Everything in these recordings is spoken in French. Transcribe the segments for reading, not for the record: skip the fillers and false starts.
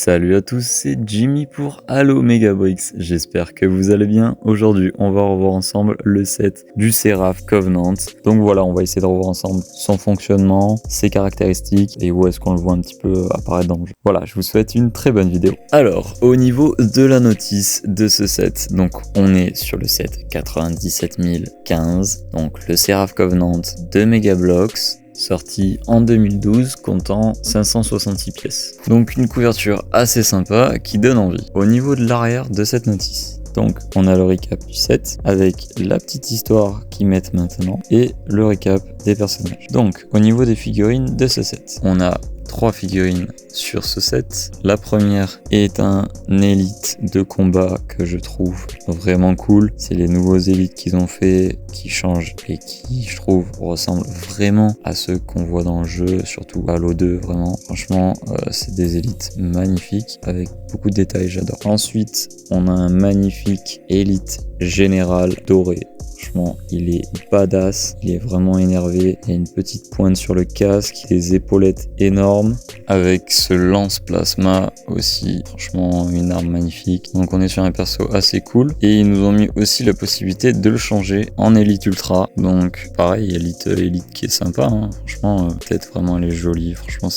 Salut à tous, c'est Jimmy pour Halo Mega Bricks. J'espère que vous allez bien. Aujourd'hui, on va revoir ensemble le set du Seraph Covenant. Donc voilà, on va essayer de revoir ensemble son fonctionnement, ses caractéristiques et où est-ce qu'on le voit un petit peu apparaître dans le jeu. Voilà, je vous souhaite une très bonne vidéo. Alors, au niveau de la notice de ce set, donc on est sur le set 97015, donc le Seraph Covenant de Mega Bloks, sorti en 2012, comptant 566 pièces. Donc une couverture assez sympa qui donne envie. Au niveau de l'arrière de cette notice, donc on a le récap du set avec la petite histoire qu'ils mettent maintenant et le récap des personnages. Donc au niveau des figurines de ce set, on a 3 figurines sur ce set. La première est un élite de combat que je trouve vraiment cool. C'est les nouveaux élites qu'ils ont fait, qui changent et qui, je trouve, ressemblent vraiment à ceux qu'on voit dans le jeu, surtout Halo 2, vraiment. Franchement, c'est des élites magnifiques avec beaucoup de détails, j'adore. Ensuite, on a un magnifique élite général doré. Franchement, il est badass, il est vraiment énervé. Il y a une petite pointe sur le casque, des épaulettes énormes, avec ce lance-plasma aussi. Franchement, une arme magnifique. Donc on est sur un perso assez cool. Et ils nous ont mis aussi la possibilité de le changer en élite ultra. Donc pareil, élite qui est sympa. Hein. Franchement, peut-être vraiment elle est jolie. Franchement,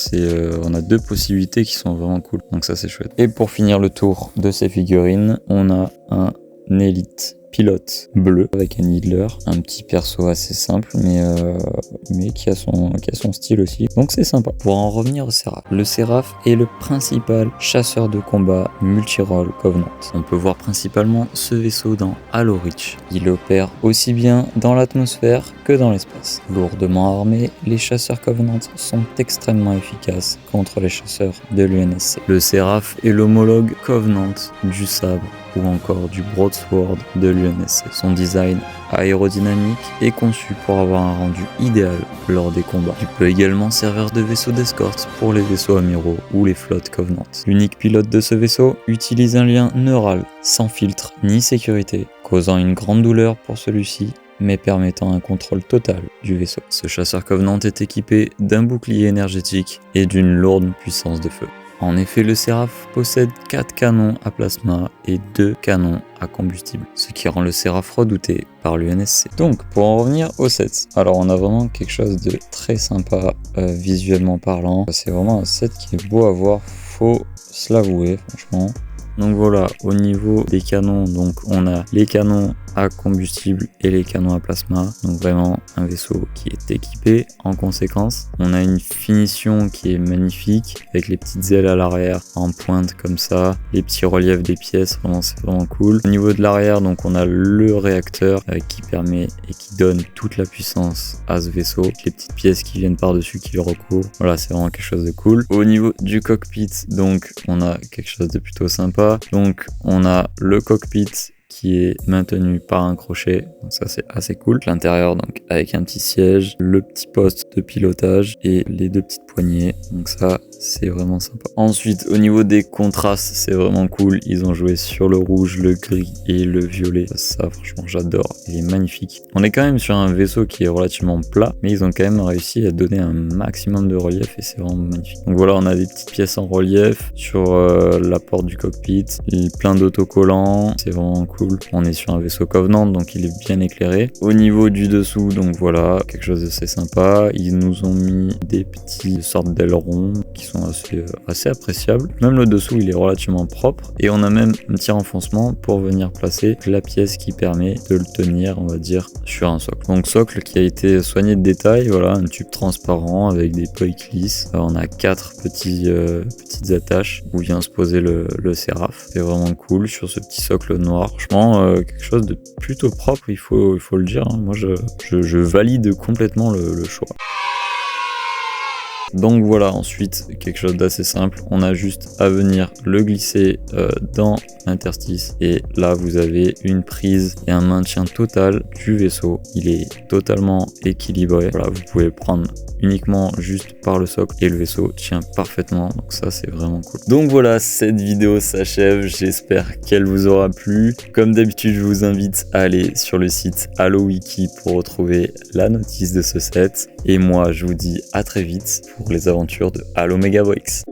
on a 2 possibilités qui sont vraiment cool. Donc ça c'est chouette. Et pour finir le tour de ces figurines, on a un élite pilote bleu avec un Needler, un petit perso assez simple mais qui a son style aussi, donc c'est sympa. Pour en revenir au Seraph, le Seraph est le principal chasseur de combat multirole Covenant. On peut voir principalement ce vaisseau dans Halo Reach. Il opère aussi bien dans l'atmosphère que dans l'espace. Lourdement armés, les chasseurs Covenant sont extrêmement efficaces contre les chasseurs de l'UNSC. Le Seraph est l'homologue Covenant du sabre ou encore du broadsword de l'UNSC. Son design aérodynamique est conçu pour avoir un rendu idéal lors des combats. Il peut également servir de vaisseau d'escorte pour les vaisseaux amiraux ou les flottes Covenant. L'unique pilote de ce vaisseau utilise un lien neural sans filtre ni sécurité, causant une grande douleur pour celui-ci, mais permettant un contrôle total du vaisseau. Ce chasseur Covenant est équipé d'un bouclier énergétique et d'une lourde puissance de feu. En effet, le Seraph possède 4 canons à plasma et 2 canons à combustible, ce qui rend le Seraph redouté par l'UNSC. Donc, pour en revenir au set, alors on a vraiment quelque chose de très sympa visuellement parlant. C'est vraiment un set qui est beau à voir, faut se l'avouer, franchement. Donc voilà, au niveau des canons, donc on a les canons à combustible et les canons à plasma. Donc vraiment un vaisseau qui est équipé en conséquence. On a une finition qui est magnifique avec les petites ailes à l'arrière en pointe comme ça, les petits reliefs des pièces, vraiment c'est vraiment cool. Au niveau de l'arrière, donc on a le réacteur qui permet et qui donne toute la puissance à ce vaisseau. Les petites pièces qui viennent par-dessus qui le recouvrent. Voilà, c'est vraiment quelque chose de cool. Au niveau du cockpit, donc on a quelque chose de plutôt sympa. Donc on a le cockpit qui est maintenu par un crochet, donc ça c'est assez cool. L'intérieur donc avec un petit siège, le petit poste de pilotage et les 2 petites poignées, donc ça c'est vraiment sympa. Ensuite au niveau des contrastes, c'est vraiment cool, ils ont joué sur le rouge, le gris et le violet, ça franchement j'adore, il est magnifique. On est quand même sur un vaisseau qui est relativement plat, mais ils ont quand même réussi à donner un maximum de relief et c'est vraiment magnifique. Donc voilà, on a des petites pièces en relief sur la porte du cockpit, plein d'autocollants, c'est vraiment cool. On est sur un vaisseau Covenant, donc il est bien éclairé. Au niveau du dessous, donc voilà, quelque chose d'assez sympa. Ils nous ont mis des petites sortes d'ailerons qui sont assez appréciables. Même le dessous, il est relativement propre. Et on a même un petit renfoncement pour venir placer la pièce qui permet de le tenir, on va dire, sur un socle. Donc socle qui a été soigné de détails, voilà, un tube transparent avec des poids lisses. On a 4 petites attaches où vient se poser le Seraph. C'est vraiment cool sur ce petit socle noir. Franchement, quelque chose de plutôt propre, il faut le dire. Hein. Moi, je valide complètement le choix. Donc voilà, ensuite quelque chose d'assez simple, on a juste à venir le glisser dans l'interstice et là vous avez une prise et un maintien total du vaisseau. Il est totalement équilibré, voilà, vous pouvez le prendre uniquement juste par le socle et le vaisseau tient parfaitement, donc ça c'est vraiment cool. Donc voilà, cette vidéo s'achève, j'espère qu'elle vous aura plu. Comme d'habitude, je vous invite à aller sur le site HaloWiki pour retrouver la notice de ce set et moi je vous dis à très vite pour les aventures de Halo Mega Bricks.